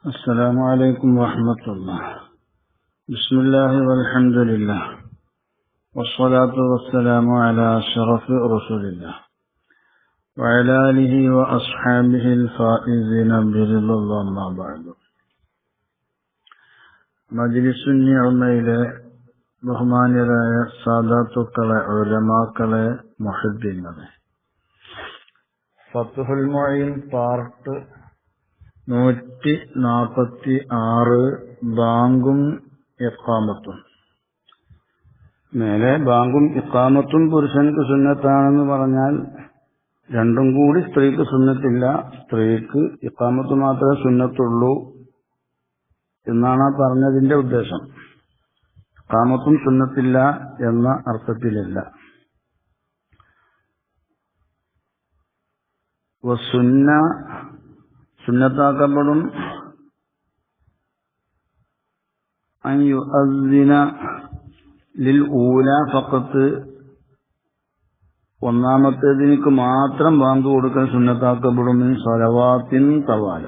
السلام عليكم ورحمة الله. بسم الله والحمد لله والصلاة والسلام على أشرف رسول الله وعلى آله وأصحابه الفائزين برضا الله أما بعد. മജ്‌ലിസ് നിഅമയിലെ ബഹുമാന്യരായ സാദാത്തുക്കളെ, ഉലമാക്കളെ, മുഹദ്ദിങ്ങളെ, ഫത്ഹുൽ Moeen part 146 ബാങ്കും ഇഖാമത്തും. മേലെ ബാങ്കും ഇഖാമത്തും പുരുഷൻക്ക് സുന്നത്താണെന്ന് പറഞ്ഞാൽ രണ്ടും കൂടി സ്ത്രീക്ക് സുന്നത്തില്ല, സ്ത്രീക്ക് ഇഖാമത്ത് മാത്രമേ സുന്നത്തുള്ളൂ എന്നാണ് പറഞ്ഞതിന്റെ ഉദ്ദേശം. ഇഖാമത്തും സുന്നത്തില്ല എന്ന അർത്ഥത്തിലല്ല. വസുന്ന സുന്നത്താക്കപ്പെടും അൻ യുഅദ്ദിന ലിൽ ഊല ഫഖത്ത്, ഒന്നാമത്തേതിനക്ക് മാത്രം ബാങ്ക് കൊടുക്കാൻ സുന്നത്താക്കപ്പെടും. മിൻ സ്വലവാത്തിൻ തവാല,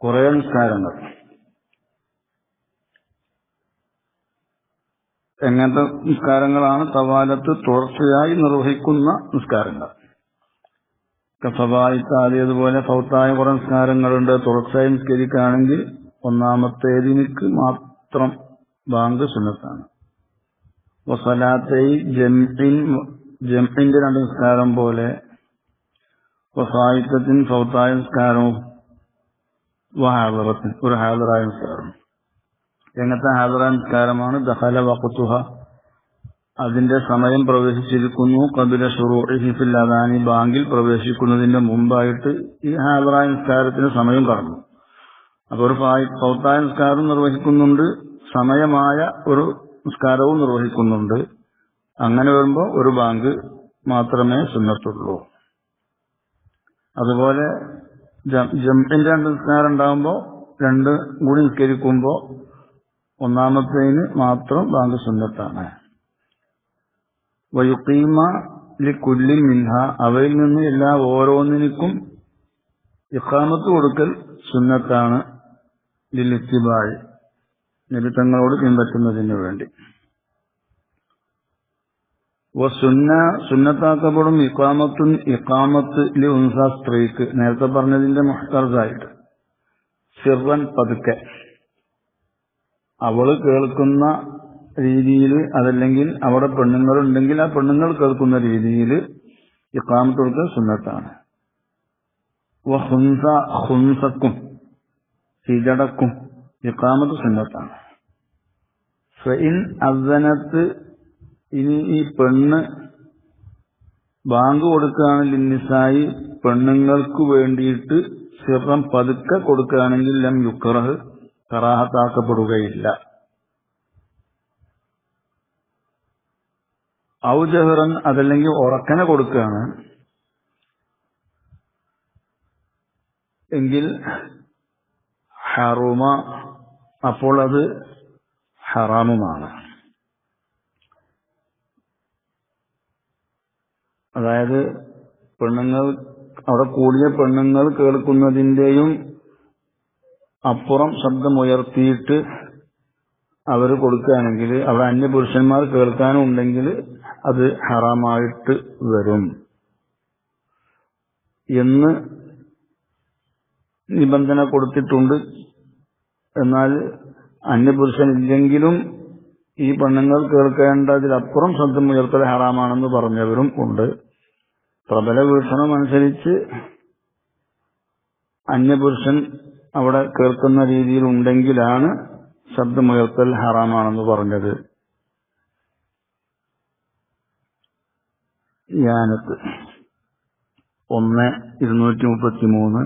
കുറേ നിസ്കാരങ്ങൾ. എങ്ങനത്തെ നിസ്കാരങ്ങളാണ്? തവാലത്ത്, തുടർച്ചയായി നിർവഹിക്കുന്ന നിസ്കാരങ്ങൾ. അതുപോലെ ഫൗത്തായ കുറെ നിസ്കാരങ്ങളുണ്ട്. തുടർച്ചയായി നിസ്കരിക്കുകയാണെങ്കിൽ ഒന്നാമത്തേതിനക്ക് മാത്രം ബാങ്ക് സുന്നത്താണ്. വസലാത്തൈ ജംഇന്റെ രണ്ട് നിസ്കാരം പോലെ, വസായിത്തത്തിൻ ഫൗത്തായ നിസ്കാരവും, വഹാദറത്തിൻ ഒരു ഹാദറായ നിസ്കാരം. എങ്ങനത്തെ ഹാദറായ നിസ്കാരമാണ്? ദഖല വഖ്തുഹ, അതിന്റെ സമയം പ്രവേശിച്ചിരിക്കുന്നു. ഖബല ശുറൂഇഹി ഫിൽ അദാനി, ബാങ്കിൽ പ്രവേശിക്കുന്നതിന്റെ മുമ്പായിട്ട് ഈ ഹാദറായ നിസ്കാരത്തിന് സമയം കടന്നു. അപ്പോൾ ഒരു ഫൗത്തായ നിസ്കാരം നിർവഹിക്കുന്നുണ്ട്, സമയമായ ഒരു നിസ്കാരവും നിർവഹിക്കുന്നുണ്ട്. അങ്ങനെ വരുമ്പോൾ ഒരു ബാങ്ക് മാത്രമേ സുന്നത്തുള്ളൂ. അതുപോലെ ജംഇന്റെ രണ്ട് നിസ്കാരം ഉണ്ടാകുമ്പോൾ രണ്ട് കൂടി നിസ്കരിക്കുമ്പോൾ ഒന്നാമത്തേന് മാത്രം ബാങ്ക് സുന്നത്താണ്. വയുഖീമ ലികുല്ലി മിൻഹ, അവയിൽ നിന്ന് എല്ലാ ഓരോന്നിനും ഇഖാമത്ത് കൊടുക്കൽ സുന്നത്താണ്. ലിൽ ഇത്തിബാഇ, നബി തങ്ങളോട് പിൻപറ്റുന്നതിന് വേണ്ടി. വസുന്ന സുന്നത്താക്കപ്പെടും ഇഖാമത്തുൻ ഇഖാമത്ത് ലി ഉൻസ, സ്ത്രീക്ക്. നേരത്തെ പറഞ്ഞതിന്റെ മുഹ്തറസായിട്ട് സിർറൻ, പതുക്കെ, അവള് കേൾക്കുന്ന രീതിയിൽ, അതല്ലെങ്കിൽ അവിടെ പെണ്ണുങ്ങളുണ്ടെങ്കിൽ ആ പെണ്ണുങ്ങൾ കേൾക്കുന്ന രീതിയിൽ ഇഖാമത്ത് കൊടുക്കൽ സുന്നത്താണ്. ഹുൻസക്കും ഹിജടക്കും ഇഖാമത്ത് സുന്നത്താണ്. ഫഇൻ അസ്സനത്ത്, ഇനി ഈ പെണ്ണ് ബാങ്ക് കൊടുക്കുകയാണ് ലിന്നിസായി, പെണ്ണുങ്ങൾക്ക് വേണ്ടിയിട്ട് സിർറൻ പതുക്കെ കൊടുക്കുകയാണെങ്കിൽ ലം യുക്റഹ്, കറാഹത്താക്കപ്പെടുകയില്ല. ഔ ജഹറൻ, അതല്ലെങ്കിൽ ഉറക്കനെ കൊടുക്കുകയാണ് എങ്കിൽ ഹറുമ, അപ്പോൾ അത് ഹറാമുമാണ്. അതായത് പെണ്ണുങ്ങൾ, അവിടെ കൂടിയ പെണ്ണുങ്ങൾ കേൾക്കുന്നതിന്റെയും അപ്പുറം ശബ്ദമുയർത്തിയിട്ട് അവർ കൊടുക്കുകയാണെങ്കിൽ, അവിടെ അന്യപുരുഷന്മാർ കേൾക്കാനും ഉണ്ടെങ്കിൽ അത് ഹറാമായിട്ട് വരും എന്ന് നിബന്ധന കൊടുത്തിട്ടുണ്ട്. എന്നാൽ അന്യപുരുഷൻ ഇല്ലെങ്കിലും ഈ പെണ്ണുങ്ങൾ കേൾക്കേണ്ടതിലപ്പുറം ശബ്ദമുയർത്തൽ ഹറാമാണെന്ന് പറഞ്ഞവരും ഉണ്ട്. പ്രബല വീക്ഷണം അനുസരിച്ച് അന്യപുരുഷൻ അവിടെ കേൾക്കുന്ന രീതിയിൽ ഉണ്ടെങ്കിലാണ് ശബ്ദമുയർത്തൽ ഹറാമാണെന്ന് പറഞ്ഞത്. യാനത്ത് 1:233.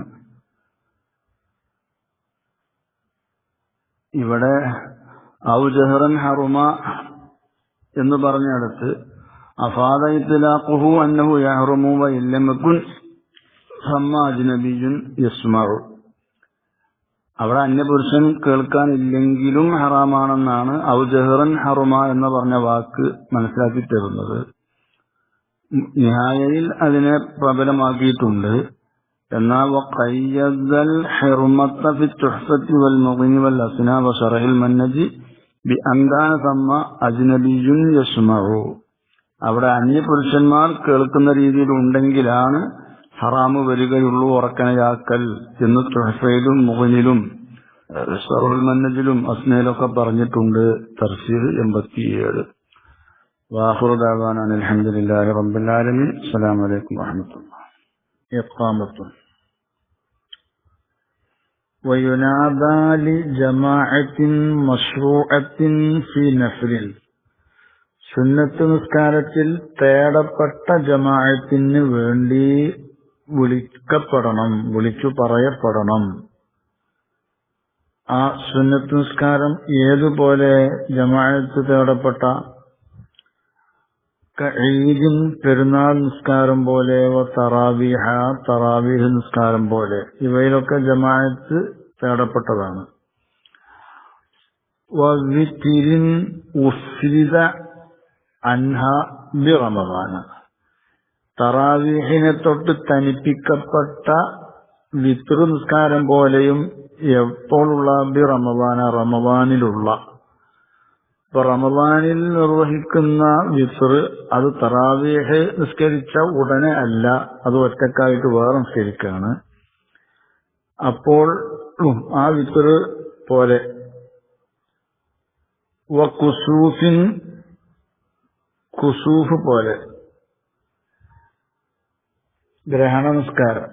ഇവിടെ ഔ ജഹറൻ ഹറുമ എന്ന് പറഞ്ഞിടത്ത് അഫാദ ഇത്ലാഖുഹു അന്നഹു യഹ്റുമു വ ഇല്ലം യകുൻ സമ്മ അജ്നബിയ്യുൻ യസ്മഉ. അവിടെ അന്യപുരുഷൻ കേൾക്കാനില്ലെങ്കിലും ഹറാമാണെന്നാണ് ഔ ജഹറൻ ഹറുമ എന്ന് പറഞ്ഞ വാക്ക് മനസ്സിലാക്കി തരുന്നത്. നിഹായയിൽ അതിനെ പ്രബലമാക്കിയിട്ടുണ്ട്. എന്നാൽ വഖയ്യദൽ ഹിർമത ഫി തുഹ്ഫത്തി വൽ മുഗ്നി വൽ അസ്നാ വ ശറഹിൽ മന്നജി ബി അൻകാന തമ്മ അജ്നബിയുൻ യസ്മഉ. അവിടെ അന്യപുരുഷന്മാർ കേൾക്കുന്ന രീതിയിൽ ഉണ്ടെങ്കിലാണ് ഹറാമ് വരികയുള്ളൂ ഉറക്കനയാക്കൽ എന്ന് തുഹ്ഫയിലും മുഗ്നിലും ശറഹുൽ മന്നജിലും അസ്നയിലൊക്കെ പറഞ്ഞിട്ടുണ്ട്. തഫ്സീർ 87. വാഖിറു ദഅവാനാ അൽഹംദുലില്ലാഹി റബ്ബിൽ ആലമീൻ. അസ്സലാമു അലൈക്കും വറഹ്മത്തുള്ളാഹി. ഇഖാമത്തുൻ വയുനാദാ ലിജമാഅത്തിൻ മശ്റൂഅത്തിൻ ഫീ നഫ്ലിൽ. സുന്നത്ത് നിസ്കാരത്തിൽ തേടപ്പെട്ട ജമാഅത്തിന് വേണ്ടി വിളിക്കപ്പെടണം, വിളിച്ചു പറയപ്പെടണം. ആ സുന്നത്ത് നിസ്കാരം ഏതുപോലെ ജമാഅത്ത് തേടപ്പെട്ട ഈദിൻ പെരുന്നാൾ നിസ്കാരം പോലെ, തറാവീഹ് നിസ്കാരം പോലെ, ഇവയിലൊക്കെ ജമാഅത്ത് തേടപ്പെട്ടതാണ്. വവിത്രിൻ ഉസ്രിദ അൻഹ ബി റമദാന. തറാവീഹിനെ തൊട്ട് തനിപ്പിക്കപ്പെട്ട വിത്ർ നിസ്കാരം പോലെയും എപ്പോഴുള്ള ബി റമദാന, റമദാനിലുള്ള. ഇപ്പൊ റമദാനിൽ നിർവഹിക്കുന്ന വിത്ർ അത് തറാവീഹ് നിസ്കരിച്ച ഉടനെ അല്ല, അത് ഒറ്റക്കായിട്ട് വേറെ നിസ്കരിക്കുകയാണ്. അപ്പോൾ ആ വിത്ർ പോലെ വകുസൂഫിൻ, കുസൂഫ് പോലെ ഗ്രഹണ നിസ്കാരം.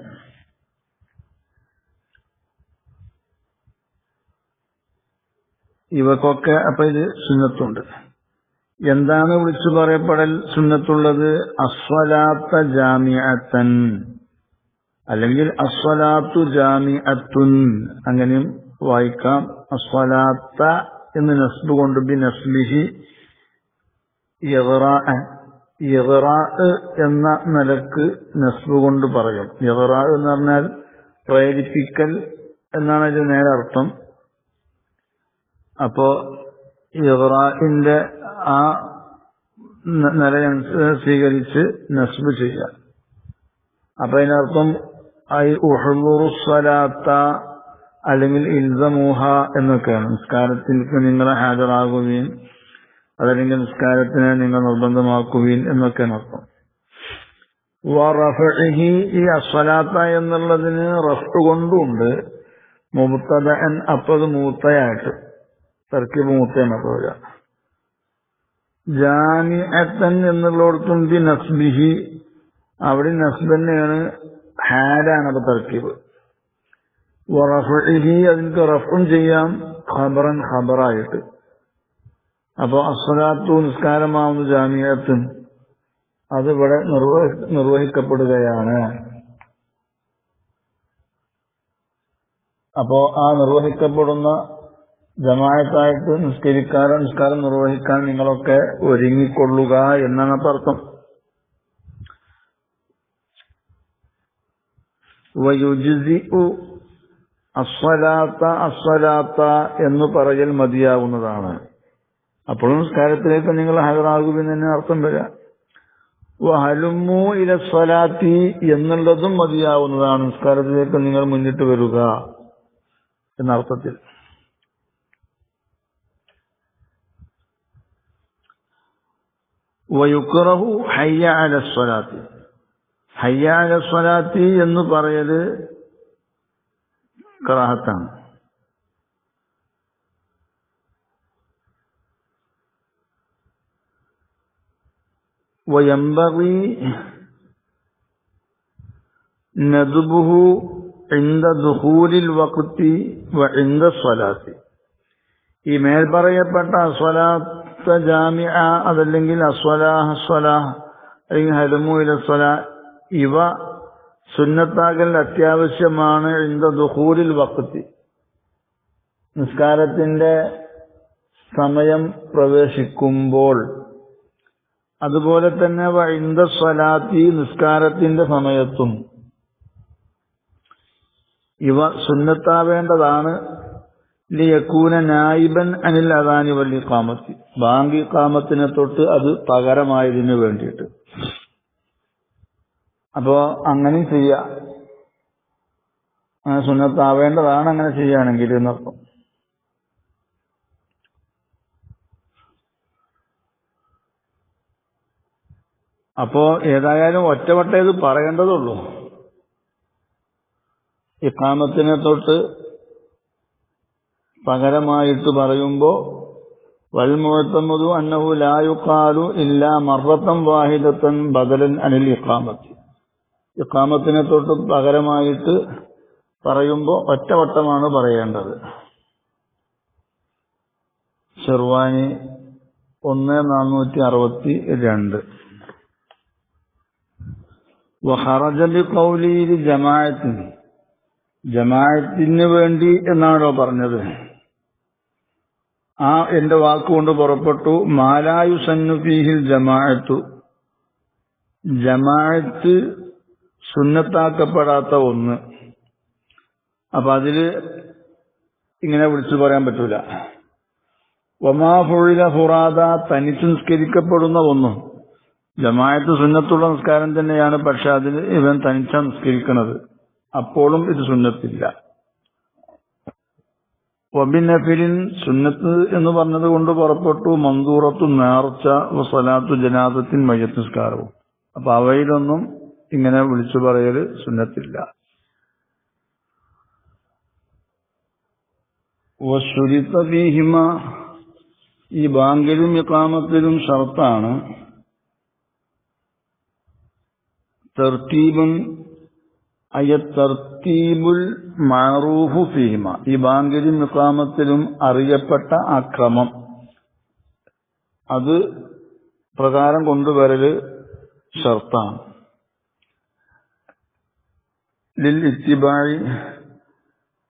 ഇവക്കൊക്കെ അപ്പൊ ഇത് സുന്നത്തുണ്ട്. എന്താണ് വിളിച്ചു പറയപ്പെടൽ സുന്നത്തുള്ളത്? അസ്വലാത്ത ജാമിഅത്തൻ, അല്ലെങ്കിൽ അസ്വലാത്തു ജാമിഅത്തുൻ, അങ്ങനെയും വായിക്കാം. അസ്വലാത്ത എന്ന് നസ്ബ് കൊണ്ട് ബി നസ്ബിഹി ഇഗ്റാ എന്ന നിലക്ക് നസ്ബ് കൊണ്ട് പറയും. ഇഗ്റാ എന്ന് പറഞ്ഞാൽ പ്രേരിപ്പിക്കൽ എന്നാണ് ഇത് നേരെ അർത്ഥം. അപ്പോ ഇഗ്റാഇന്റെ ആ നില സ്വീകരിച്ച് നസ്ബ് ചെയ്യുക. അപ്പൊ അതിനർത്ഥം ഐ ഉഹ്ളുറു സ്വലാത്ത അല്ലെങ്കിൽ ഇൽസമൂഹ എന്നൊക്കെയാണ്. നിസ്കാരത്തിലേക്ക് നിങ്ങൾ ഹാജരാകുകയും അതല്ലെങ്കിൽ നിസ്കാരത്തിനെ നിങ്ങൾ നിർബന്ധമാക്കുകയും എന്നൊക്കെയാണ് അർത്ഥം. വറഫഇഹി, ഈ അസ്വലാത്ത എന്നുള്ളതിന് റഫ് കൊണ്ടുണ്ട്. മുബ്തദഅൻ, അപ്പത് മൂത്തയായിട്ട് തർക്കീബ് മൂത്തയാണ് പോവുക. ജാമിഅത്തൻ എന്നുള്ളിടത്തും ബി നസ്ബിഹി, അവിടെ നസ്ബ് തന്നെയാണ്, ഹാലാണ് അപ്പൊ തർക്കീബ്. വറഫഇഹി, അതിന് റഫും ചെയ്യാം ഖബറൻ, ഖബറായിട്ട്. അപ്പൊ അസ്വലാത്തു നിസ്കാരമാവുന്ന ജാമിഅത്തും അത് ഇവിടെ നിർവഹിക്കപ്പെടുകയാണ്. അപ്പോ ആ നിർവഹിക്കപ്പെടുന്ന ജമാഅത്തായിട്ട് നിസ്കാരം നിർവഹിക്കാൻ നിങ്ങളൊക്കെ ഒരുങ്ങിക്കൊള്ളുക എന്നാണ് അർത്ഥം. വയുജ്സിഉ അസ്വലാത്ത എന്ന് പറയൽ മതിയാവുന്നതാണ്. അപ്പോഴും നിസ്കാരത്തിലേക്ക് നിങ്ങൾ ഹാജരാകുമെന്ന് തന്നെ അർത്ഥം വരിക. വഹലുമ്മു ഇല സ്വലാത്തി എന്നുള്ളതും മതിയാവുന്നതാണ്. നിസ്കാരത്തിലേക്ക് നിങ്ങൾ മുന്നിട്ട് വരിക എന്നർത്ഥത്തിൽ. വയുക്റഹു ഹയ്യ അല സ്വലാത്തി, ഹയ്യ അല സ്വലാത്തി എന്ന് പറയല് കറാഹത്താണ്. വയംബഗി നദ്ബുഹു ഇൻദ ദുഖൂലിൽ വഖ്തി വഇൻദ സ്വലാത്തി. ഈ മേൽ പറയപ്പെട്ട അസ്വലാത്ത ജാമിഅ അതല്ലെങ്കിൽ അസ്വലാഹ് അല്ലെങ്കിൽ ഹലുമു ഇല സ്വലാ, ഇവ സുന്നത്താകൽ അത്യാവശ്യമാണ്. ഇൻദ ദുഖൂലിൽ വഖ്തി, നിസ്കാരത്തിന്റെ സമയം പ്രവേശിക്കുമ്പോൾ. അതുപോലെ തന്നെ വഇൻദ സ്വലാത്തി, നിസ്കാരത്തിന്റെ സമയത്തും ഇവ സുന്നത്താവേണ്ടതാണ്. ലിയകൂന നായിബൻ അനിൽ അദാനി വൽ ഇഖാമത്തി, ബാങ്ക് ഇഖാമത്തിനെ തൊട്ട് അത് പകരമായതിനു വേണ്ടിയിട്ട്. അപ്പോ അങ്ങനെ ചെയ്യാം. സുന്നത്താവേണ്ടതാണ് അങ്ങനെ ചെയ്യുകയാണെങ്കിൽ എന്നർത്ഥം. അപ്പോ ഏതായാലും ഒറ്റവട്ടേ ഇത് പറയേണ്ടതുള്ളൂ. ഇഖാമത്തിനെ തൊട്ട് പകരമായിട്ട് പറയുമ്പോ വൽമുഅ്തമദു അന്നഹു ലാ യുഖാലു ഇല്ലാ മർറത്തൻ വാഹിദത്തൻ ബദലൻ അനിൽ ഇഖാമത്തി. ഇഖാമത്തിനെ തൊട്ട് പകരമായിട്ട് പറയുമ്പോ ഒറ്റവട്ടമാണ് പറയേണ്ടത്. ഷെർവാനി 1462. വഖറജ ബിഖൗലി ജമാഅത്തിന്, ജമാഅത്തിന് വേണ്ടി എന്നാണല്ലോ പറഞ്ഞത്. എന്റെ വാക്കുകൊണ്ട് പുറപ്പെട്ടു. മാലായുസന്നു ഫീഹിൽ ജമാഅത്തു, ജമാഅത്ത് സുന്നത്താക്കപ്പെടാത്ത ഒന്ന്. അപ്പൊ അതില് ഇങ്ങനെ വിളിച്ചു പറയാൻ പറ്റൂല. വമാ ഫുഇല ഫുറാദ, തനിച്ച് നിസ്കരിക്കപ്പെടുന്ന ഒന്നും. ജമാഅത്ത് സുന്നത്തുള്ള നിസ്കാരം തന്നെയാണ്, പക്ഷെ അതിൽ ഇവൻ തനിച്ച നിസ്കരിക്കുന്നത്, അപ്പോഴും ഇത് സുന്നത്തില്ല. വബിനഫിലിൻ, സുന്നത്ത് എന്ന് പറഞ്ഞത് കൊണ്ട് പുറപ്പെട്ടു. മന്ദൂറത്തു നേർച്ച വസലാത്തു ജനാസത്തിൻ മയ്യത്ത് നിസ്കാരവും. അപ്പൊ അവയിലൊന്നും ഇങ്ങനെ വിളിച്ചു പറയല് സുന്നത്തില്ല. വശുരിത ഫീഹിമ, ഈ ബാങ്കിലും ഇഖാമത്തിലും ഷർത്താണ് തർത്തീബുൻ തർത്തീബുൽ മഅറൂഫു ഫീഹിമ, ഈ ബാങ്കിലും ഇഖാമത്തിലും അറിയപ്പെട്ട ആ ക്രമം, അത് പ്രകാരം കൊണ്ടുവരല് ഷർത്താണ്. ലിൽ ഇത്തിബാഇ,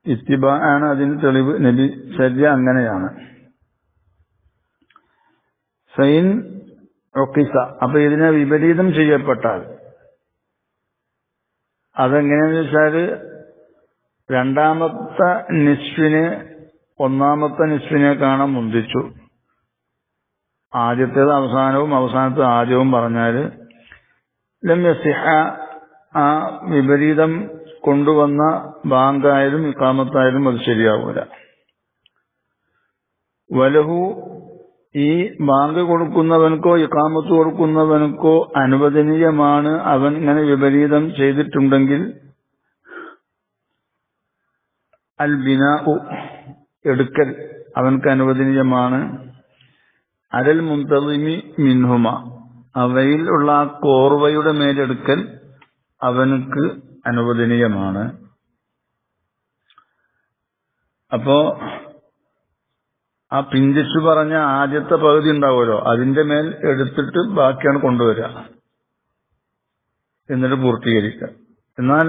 ഇത്തിബാ ആണ് അതിന് തെളിവ്. നബി ചര്യ അങ്ങനെയാണ്. ഫൈൻ ഉഖിസ, അപ്പൊ ഇതിനെ വിപരീതം ചെയ്യപ്പെട്ടാൽ അതെങ്ങനെയാന്ന് വെച്ചാല് രണ്ടാമത്തെ നിസ്ഫിനെ ഒന്നാമത്തെ നിസ്ഫിനെ കാണാൻ മുന്തിച്ചു, ആദ്യത്തേത് അവസാനവും അവസാനത്തെ ആദ്യവും പറഞ്ഞാല് ലം യസിഹ, ആ വിപരീതം കൊണ്ടുവന്ന ബാങ്കായാലും ഇഖാമത്തായാലും അത് ശരിയാവൂല. വലഹു, ഈ ബാങ്ക് കൊടുക്കുന്നവനക്കോ ഇഖാമത്ത് കൊടുക്കുന്നവനക്കോ അനുവദനീയമാണ് അവൻ ഇങ്ങനെ വിപരീതം ചെയ്തിട്ടുണ്ടെങ്കിൽ അൽ ബിനാഉ, എടുക്കൽ അവൻക്ക് അനുവദനീയമാണ്. അലൽ മുൻതളിമി മിൻഹുമ, അവയിൽ ഉള്ള ആ കോർവയുടെ മേലെടുക്കൽ അവനക്ക് അനുവദനീയമാണ്. അപ്പോ ആ പിഞ്ചിച്ചു പറഞ്ഞ ആദ്യത്തെ പകുതി ഉണ്ടാവുമല്ലോ, അതിന്റെ മേൽ എടുത്തിട്ട് ബാക്കിയാണ് കൊണ്ടുവരിക, എന്നിട്ട് പൂർത്തീകരിക്കുക. എന്നാൽ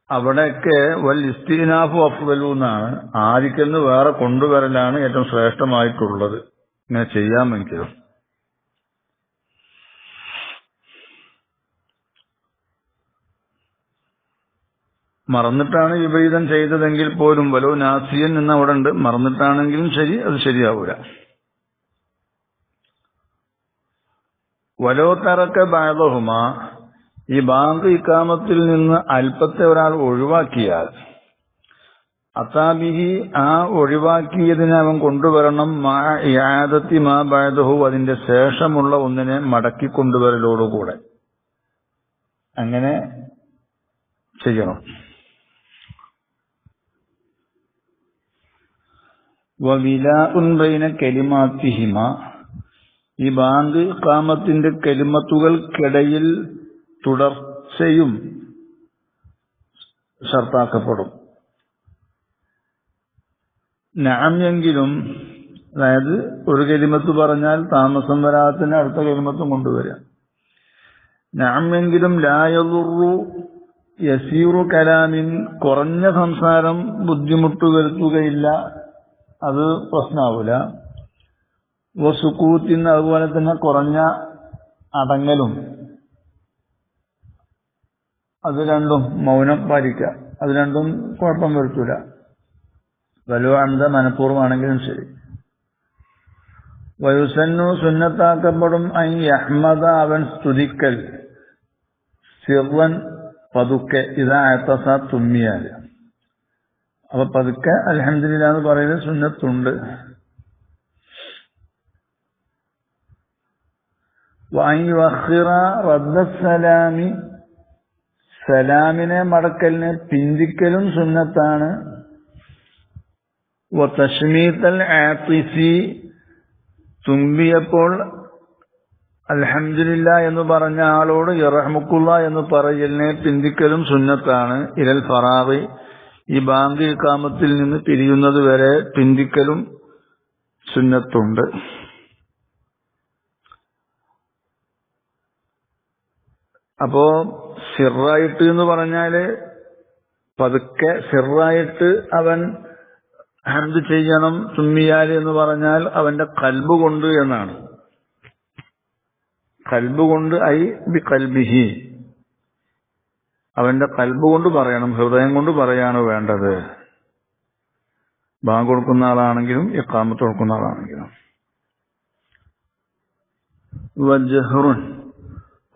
അവിടെയൊക്കെ വൽ ഇസ്തിനാഫു അഫ്ദലു എന്നാണ്, ആദിക്കന്ന് വേറെ കൊണ്ടുവരലാണ് ഏറ്റവും ശ്രേഷ്ഠമായിട്ടുള്ളത്. ഇങ്ങനെ ചെയ്യാമെങ്കിലും മറന്നിട്ടാണ് വിപരീതം ചെയ്തതെങ്കിൽ പോലും വലോ നാസിയൻ എന്ന് അവിടെ ഉണ്ട്, മറന്നിട്ടാണെങ്കിലും ശരി, അത് ശരിയാവൂല. വലോ തറക്ക ബഅദഹുമ, ഈ ബാങ്ക് ഇഖാമത്തിൽ നിന്ന് അല്പത്തെ ഒരാൾ ഒഴിവാക്കിയാൽ അതാബിഹി, ആ ഒഴിവാക്കിയതിനെ അവൻ കൊണ്ടുവരണം. മാ ഇആദത്തി മാ ബഅദഹു, അതിന്റെ ശേഷമുള്ള ഒന്നിനെ മടക്കി കൊണ്ടുവരലോടുകൂടെ അങ്ങനെ ചെയ്യണം. വവിലാഉൻ ബൈന കലിമാത്തിഹിമ, ഈ ബാങ്ക് ഇഖാമത്തിന്റെ കലിമത്തുകൾക്കിടയിൽ തുടർച്ചയും ഷർത്താക്കപ്പെടും. നഅം എങ്കിലും, അതായത് ഒരു കലിമത്ത് പറഞ്ഞാൽ താമസം വരാത്തിന് അടുത്ത കലിമത്തും കൊണ്ടുവരിക. നഅം എങ്കിലും ലാ യദുറു യസീറു കലാമിൻ, കുറഞ്ഞ സംസാരം ബുദ്ധിമുട്ട് വരുത്തുകയില്ല, അത് പ്രശ്നമാവൂല. വസുക്കൂത്തിന്, അതുപോലെ തന്നെ കുറഞ്ഞ അടങ്ങലും, അത് രണ്ടും മൗനം പാലിക്കുക, അത് രണ്ടും കുഴപ്പം വരുത്തൂല. വലോ അന്ത, മനഃപൂർവ്വമാണെങ്കിലും ശരി. വയുസന്നു, സുന്നത്താക്കപ്പെടും. അൻ യഹ്മദ, അവൻ സ്തുതിക്കൽ, സിർവൻ പതുക്കെ ഇതാ അത്തസ തുമ്മിയാൽ. അപ്പൊ പതുക്കെ അൽഹംദുലില്ലാഹ് എന്ന് പറയുന്നത് സുന്നത്തുണ്ട്. വഅൻ യുഅഖിറ റദ്ദസ്സലാമി, സലാമിനെ മടക്കലിനെ പിന്തിക്കലും സുന്നത്താണ്. വതശ്മീതൽ ആതിസി, തുമ്പിയപ്പോൾ അൽഹംദുലില്ലാഹ് എന്ന് പറഞ്ഞ ആളോട് യർഹമുക്കുല്ലാഹ് എന്ന് പറയലിനെ പിന്തിക്കലും സുന്നത്താണ്. ഇലൽ ഫറാഗി, ഈ ബാങ്ക് ഇഖാമത്തിൽ നിന്ന് പിരിയുന്നത് വരെ പിന്തിക്കലും സുന്നത്തുണ്ട്. അപ്പോ സിറായിട്ട് എന്ന് പറഞ്ഞാല് പതുക്കെ സിറായിട്ട് അവൻ ഹംദ് ചെയ്യണം. തുമ്മിയാൽ എന്ന് പറഞ്ഞാൽ അവന്റെ കൽബ് കൊണ്ട് എന്നാണ്. കൽബ് കൊണ്ട് ഐ ബി കൽബിഹി, അവന്റെ കൽബ് കൊണ്ട് പറയണം, ഹൃദയം കൊണ്ട് പറയാണ് വേണ്ടത്. ബാങ്ക് കൊടുക്കുന്ന ആളാണെങ്കിലും ഇഖാമത്ത് കൊടുക്കുന്ന ആളാണെങ്കിലും. വജഹറുൻ,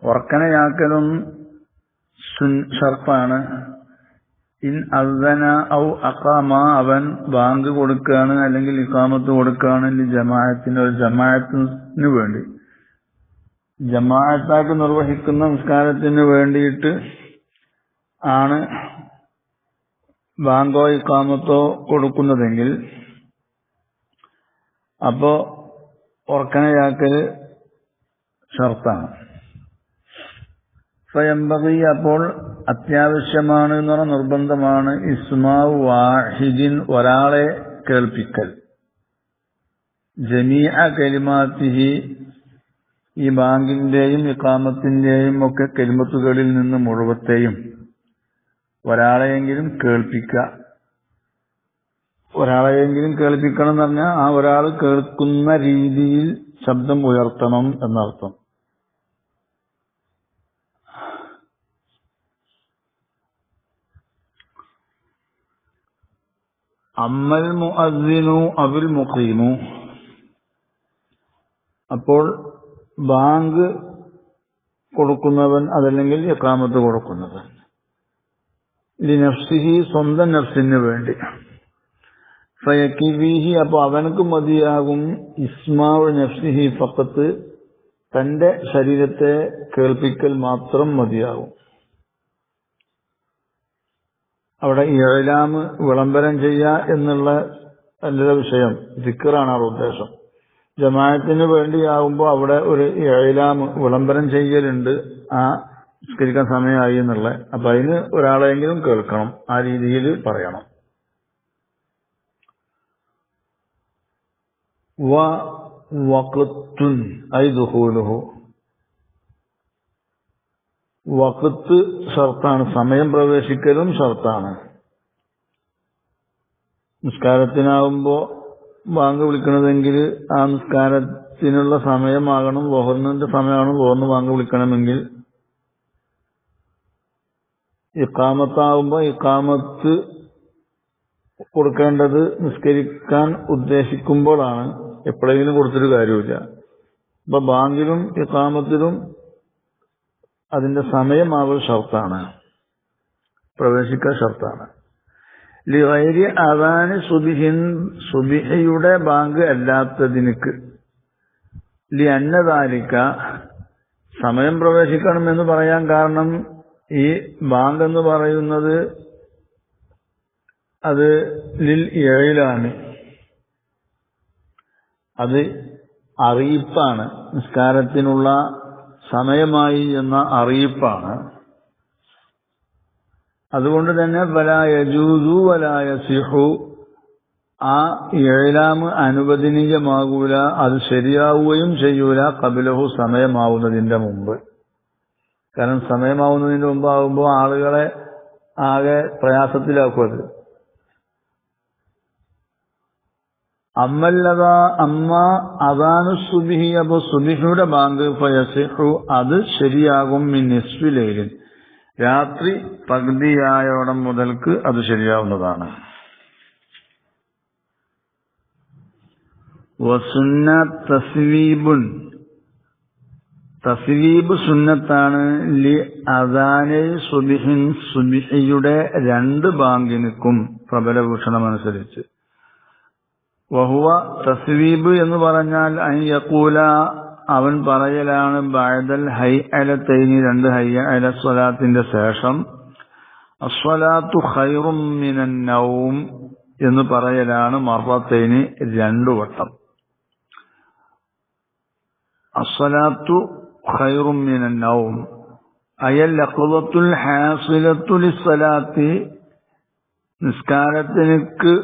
ഉറക്കനയാക്കലും ഷർട്ടാണ്. ഇൻ അസ്സന ഔ അഖാമ, അവൻ ബാങ്ക് കൊടുക്കുകയാണ് അല്ലെങ്കിൽ ഇഖാമത്ത് കൊടുക്കുകയാണ് ജമാഅത്തിന്, ഒരു ജമാഅത്തിന് വേണ്ടി, ജമാഅത്തായിട്ട് നിർവഹിക്കുന്ന നിസ്കാരത്തിന് വേണ്ടിയിട്ട് ആണ് ബാങ്കോ ഇഖാമത്തോ കൊടുക്കുന്നതെങ്കിൽ അപ്പോ ഉറക്കനയാക്കല് ഷർത്താണ്. ഫയംബഗി, അപ്പോൾ അത്യാവശ്യമാണ് എന്ന് പറഞ്ഞാൽ നിർബന്ധമാണ്. ഇസ്മാഉ വാഹിദിൻ, ഒരാളെ കേൾപ്പിക്കൽ. ജമീഅ കലിമാത്തിഹി, ഈ ബാങ്കിന്റെയും ഇഖാമത്തിന്റെയും ഒക്കെ കലിമത്തുകളിൽ നിന്ന് മുഴുവത്തെയും ഒരാളെയെങ്കിലും കേൾപ്പിക്കുക. ഒരാളെയെങ്കിലും കേൾപ്പിക്കണം എന്ന് പറഞ്ഞാൽ ആ ഒരാൾ കേൾക്കുന്ന രീതിയിൽ ശബ്ദം ഉയർത്തണം എന്നർത്ഥം. അമ്മൽ മുഅദ്ദിനു അവിൽ മുഖീമു, അപ്പോൾ ബാങ്ക് കൊടുക്കുന്നവൻ അതല്ലെങ്കിൽ ഇഖാമത്ത് കൊടുക്കുന്നവൻ, ലിനഫ്സിഹി, സ്വന്തം നഫ്സിന് വേണ്ടി, ഫയകിഫീഹി, അപ്പൊ അവനക്ക് മതിയാകും, ഇസ്മാഉ നഫ്സിഹി ഫഖത്ത്, തന്റെ ശരീരത്തെ കേൾപ്പിക്കൽ മാത്രം മതിയാകും. അവിടെ ഇഅ്ലാമ് വിളംബരം ചെയ്യുക എന്നുള്ള നല്ല വിഷയം ദിക്റാണ് അവിടെ ഉദ്ദേശം. ജമാഅത്തിന് വേണ്ടിയാകുമ്പോൾ അവിടെ ഒരു ഇഅ്ലാമ് വിളംബരം ചെയ്യലുണ്ട്, ആ നിസ്കരിക്കാൻ സമയമായി എന്നുള്ള. അപ്പൊ അതിന് ഒരാളെങ്കിലും കേൾക്കണം, ആ രീതിയിൽ പറയണം. വഖ്തുൻ ഐ ദുഖൂലുഹു, വഖ്ത് ഷർത്താണ്, സമയം പ്രവേശിക്കലും ഷർത്താണ്. നിസ്കാരത്തിനാവുമ്പോ ബാങ്ക് വിളിക്കണതെങ്കിൽ ആ നിസ്കാരത്തിനുള്ള സമയമാകണം. ളുഹറിന്റെ സമയമാണ് ളുഹറിന് ബാങ്ക് വിളിക്കണമെങ്കിൽ. ഇഖാമത്താവുമ്പോ ഇഖാമത്ത് കൊടുക്കേണ്ടത് നിസ്കരിക്കാൻ ഉദ്ദേശിക്കുമ്പോഴാണ്, എപ്പോഴെങ്കിലും കൊടുത്തൊരു കാര്യമില്ല. അപ്പൊ ബാങ്കിലും ഇഖാമത്തിലും അതിന്റെ സമയമാവൽ ഷർത്താണ്, പ്രവേശിക്കൽ ഷർത്താണ്. ലിഗൈരി അദാനി സുബ്ഹിൻ, സുബ്ഹിയുടെ ബാങ്ക് അല്ലാത്തതിനക്ക്. ലിഅന്ന ദാലിക, സമയം പ്രവേശിക്കണമെന്ന് പറയാൻ കാരണം ഈ ബാങ്ക് എന്ന് പറയുന്നത് അത് ലിൽ ഇഅ്ലാമി, അത് അറിയിപ്പാണ്, നിസ്കാരത്തിനുള്ള സമയമായി എന്ന അറിയിപ്പാണ്. അതുകൊണ്ട് തന്നെ വലാ യജൂസു വലാ യസിഹു, ആ ഇഅ്ലാമ് അനുവദനീയമാകൂല, അത് ശരിയാവുകയും ചെയ്യൂല ഖബ്ലഹു, സമയമാവുന്നതിന്റെ മുമ്പ്. കാരണം സമയമാവുന്നതിന്റെ മുമ്പാകുമ്പോൾ ആളുകളെ ആകെ പ്രയാസത്തിലാക്കും അത്. അമ്മ അദാനു സുബ്ഹി, അപ്പൊ സുബ്ഹിയുടെ ബാങ്ക് ഫയസിഹു, അത് ശരിയാകും മിൻ നിസ്ഫി ലൈലിൻ, രാത്രി പകുതിയായോടം മുതൽക്ക് അത് ശരിയാവുന്നതാണ്. വസുന്ന തസ്വീബുൻ, തസ്വീബ് സുന്നത്താണ് ലി അദാനി സുബ്ഹിൻ സുബ്ഹിയുടെ 2 ബാങ്കിനുക്കും പ്രബല വീക്ഷണമനുസരിച്ച്. വഹുവ തസ്വീബ് എന്ന് പറഞ്ഞാൽ അൻ യഖൂല അവൻ പറയലാണ് ബഅദൽ ഹൈഅലതൈനി 2 ഹൈഅല സ്വലാത്തിന്റെ ശേഷം അസ്സലാത്തു ഖൈറും മിനൻ നൗം എന്ന് പറയലാണ് മർറത്തൈനി 2 വട്ടം. അസ്സലാത്തു ഖൈറും മിനൻ നൗം അയൽ ലഖ്ളത്തുൽ ഹാസിലത്തു ലിസ്സലാത്തി നിസ്കാരത്തിനു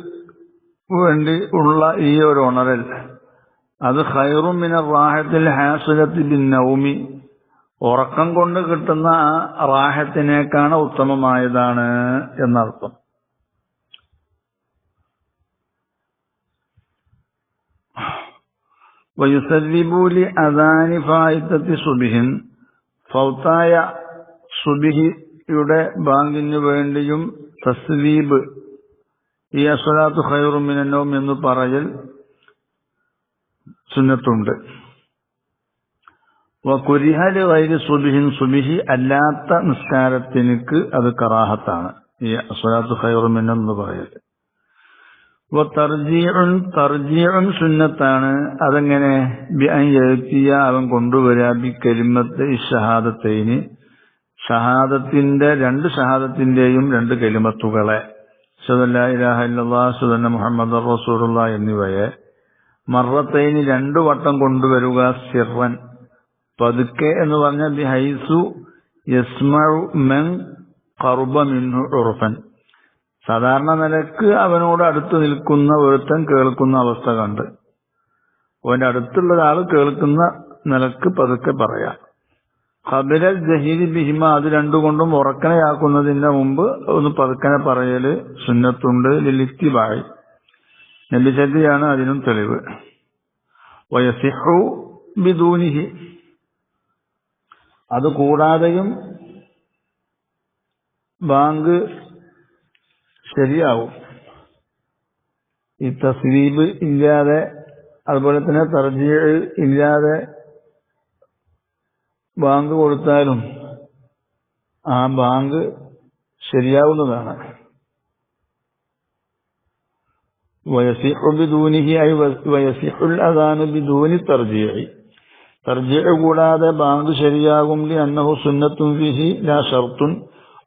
വേണ്ടി ഉള്ള ഈ ഒരു ഉണരൽ അത് ഖൈറും മിനർ റാഹത്തിൽ ഹാസിലത്തി ബിൻ നൗമി ഉറക്കം കൊണ്ട് കിട്ടുന്ന ആ റാഹത്തിനേക്കാണ് ഉത്തമമായതാണ് എന്നർത്ഥം. വയുസല്ലിബു ലി അദാനി ഫായിത്തത്തി സുബ്ഹിൻ ഫൗത്തായ സുബ്ഹിയുടെ ബാങ്കിനു വേണ്ടിയും തസ്വീബ് ഈ അസ്സലാത്തു ഖൈറും മിനൻ നൗം എന്ന് പറയൽ സുന്നത്തുണ്ട്. വകുരിഹ ലിഗൈരി സുബ്ഹിൻ സുബ്ഹി അല്ലാത്ത നിസ്കാരത്തിനു അത് കറാഹത്താണ് ഈ അസ്സലാത്തു ഖൈറും മിനൻ എന്ന് പറയൽ. തർജീഉൻ സുന്നത്താണ്. അതെങ്ങനെ ബി അൻ യഅതിയ അവൻ കൊണ്ടുവരാ ബി കലിമത്ത് ഷഹാദത്തൈനി ഷഹാദത്തിന്റെ 2 ഷഹാദത്തിന്റെയും 2 കലിമത്തുകളെ അശ്ഹദു അല്ലാ ഇലാഹ ഇല്ലല്ലാഹ് അശ്ഹദു അന്ന മുഹമ്മദർ റസൂലുള്ളാഹ് എന്നിവയെ മർറത്തൈനി 2 വട്ടം കൊണ്ടുവരുക സിർറൻ പതുക്കെ എന്ന് പറഞ്ഞാൽ ബി ഹൈസു യസ്മഉ മൻ ഖർബ മിൻഹു ഉർഫൻ സാധാരണ നിലക്ക് അവനോട് അടുത്ത് നിൽക്കുന്ന ഒരുത്തൻ കേൾക്കുന്ന അവസ്ഥ കണ്ട് അവന്റെ അടുത്തുള്ള ഒരാൾ കേൾക്കുന്ന നിലക്ക് പതുക്കെ പറയാം. ഖബിലൽ ജഹീരി ബിഹിമ അത് 2 കൊണ്ടും ഉറക്കനയാക്കുന്നതിന്റെ മുമ്പ് ഒന്ന് പതുക്കനെ പറയല് സുന്നത്തുണ്ട്. ലിലിത്തിബായി നബിചര്യയാണ് അതിനും തെളിവ്. വയസിഹു ബിദൂനിഹി അത് കൂടാതെയും ബാങ്ക് ശരിയാവും. ഈ തസ്വീബ് ഇല്ലാതെ അതുപോലെ തന്നെ തർജീഹ് ഇല്ലാതെ ബാങ്ക് കൊടുത്താലും ആ ബാങ്ക് ശരിയാവുന്നതാണ്. വയസിഹു ബിദൂനിഹി ഐ വയസിഹുൽ അദാനു ബിദൂനി തർജീഹി തർജീഹ് കൂടാതെ ബാങ്ക് ശരിയാകും. ലി അന്നഹു സുന്നത്തുൻ ഫീഹി ലാ ശർത്തുൻ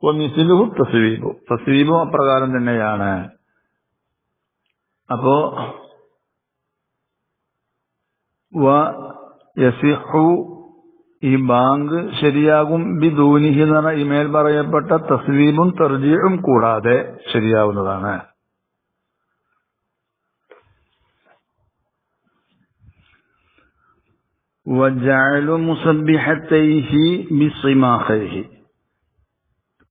വമിസ്ലുഹു തസ്വീബു തസ്വീബും അപ്രകാരം തന്നെയാണ്. അപ്പോ വയസിഹു ഈ ബാങ്ക് ശരിയാകും ബിദൂനിഹി എന്ന് പറഞ്ഞാൽ ഈ മേൽ പറയപ്പെട്ട തസ്വീബും തർജീഹും കൂടാതെ ശരിയാവുന്നതാണ്. വജഅലു മുസബ്ബിഹത്തൈഹി ബിസിമാഖൈഹി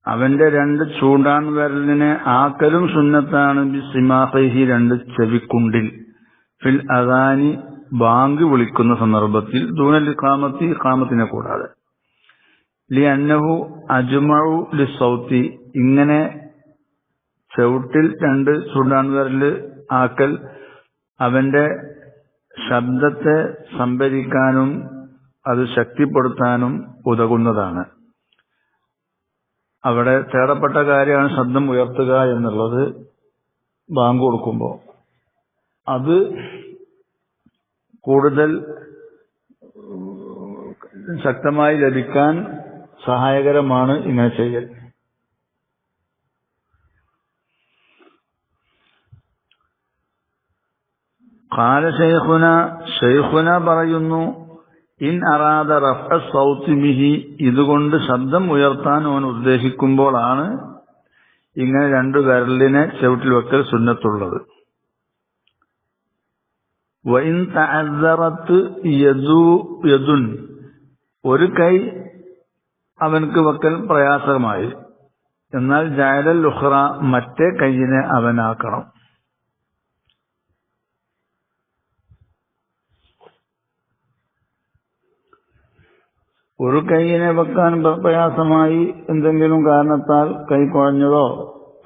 അവന്റെ 2 ചൂണ്ടാൻ വിരലിനെ ആക്കലും സുന്നത്താണ്. ബിസിമാഖൈഹി 2 ചെവിക്കുണ്ടിൽ ഫിൽ അദാനി ബാങ്ക് വിളിക്കുന്ന സന്ദർഭത്തിൽ ദൂനൽ ഇഖാമത്തി ഇഖാമത്തിനെ കൂടാതെ. ലി അന്നഹു അജ്മഉ ലിസൗത്തി ഇങ്ങനെ ചവിട്ടിൽ 2 ചൂണ്ടാൻ വിരൽ ആക്കൽ അവന്റെ ശബ്ദത്തെ സംഭരിക്കാനും അത് ശക്തിപ്പെടുത്താനും ഉതകുന്നതാണ്. അവിടെ തേടപ്പെട്ട കാര്യമാണ് ശബ്ദം ഉയർത്തുക എന്നുള്ളത്. ബാങ്ക് കൊടുക്കുമ്പോൾ അത് കൂടുതൽ ശക്തമായി ലഭിക്കാൻ സഹായകരമാണ് ഇങ്ങനെ ചെയ്യൽ. ഖാല ശൈഖുന പറയുന്നു ഇൻ അറാദ റഫ്അ സൗതി ബിഹി ഇതുകൊണ്ട് ശബ്ദം ഉയർത്താൻ അവൻ ഉദ്ദേശിക്കുമ്പോഴാണ് ഇങ്ങനെ 2 വിരലിനെ ചവിട്ടിൽ വെക്കൽ സുന്നത്തുള്ളത്. വഇൻ തഅസ്സറത് യദുൻ ഒരു കൈ അവൻക്ക് വെക്കൽ പ്രയാസമായി എന്നാൽ ജഅലൽ ഉഖ്റ മറ്റേ കൈയിനെ അവനാക്കണം. ഒരു കൈയിനെ വെക്കാൻ പ്രയാസമായി എന്തെങ്കിലും കാരണത്താൽ കൈ കുഴഞ്ഞതോ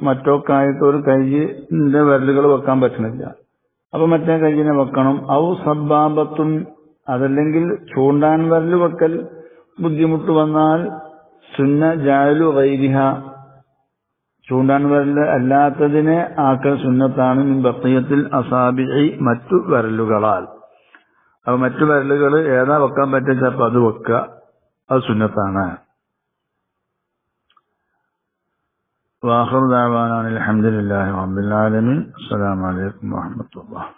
മറ്റോ ആയിട്ട് ഒരു കൈയിന്റെ വിരലുകൾ വെക്കാൻ പറ്റുന്നില്ല. അപ്പൊ മറ്റേ കൈയിനെ വെക്കണം. ഔ സബ്ബാബത്തുൻ അതല്ലെങ്കിൽ ചൂണ്ടാൻ വിരൽ വെക്കൽ ബുദ്ധിമുട്ട് വന്നാൽ സുന്ന ജഅലു ഗൈരിഹ ചൂണ്ടാൻ വിരൽ അല്ലാത്തതിനെ ആക്കൽ സുന്നത്താണ് മിൻ ബഖിയത്തിൽ അസാബിഇ മറ്റു വിരലുകളാൽ. അപ്പൊ മറ്റു വിരലുകൾ ഏതാ വെക്കാൻ പറ്റുക ചിലപ്പോൾ അത് വെക്കുക, അത് സുന്നത്താണ്. വാഖിറു ദഅവാനാ അൽഹംദുലില്ലാഹി റബ്ബിൽ ആലമീൻ. അസ്സലാമു അലൈക്കും വറഹ്മത്തുള്ളാഹി.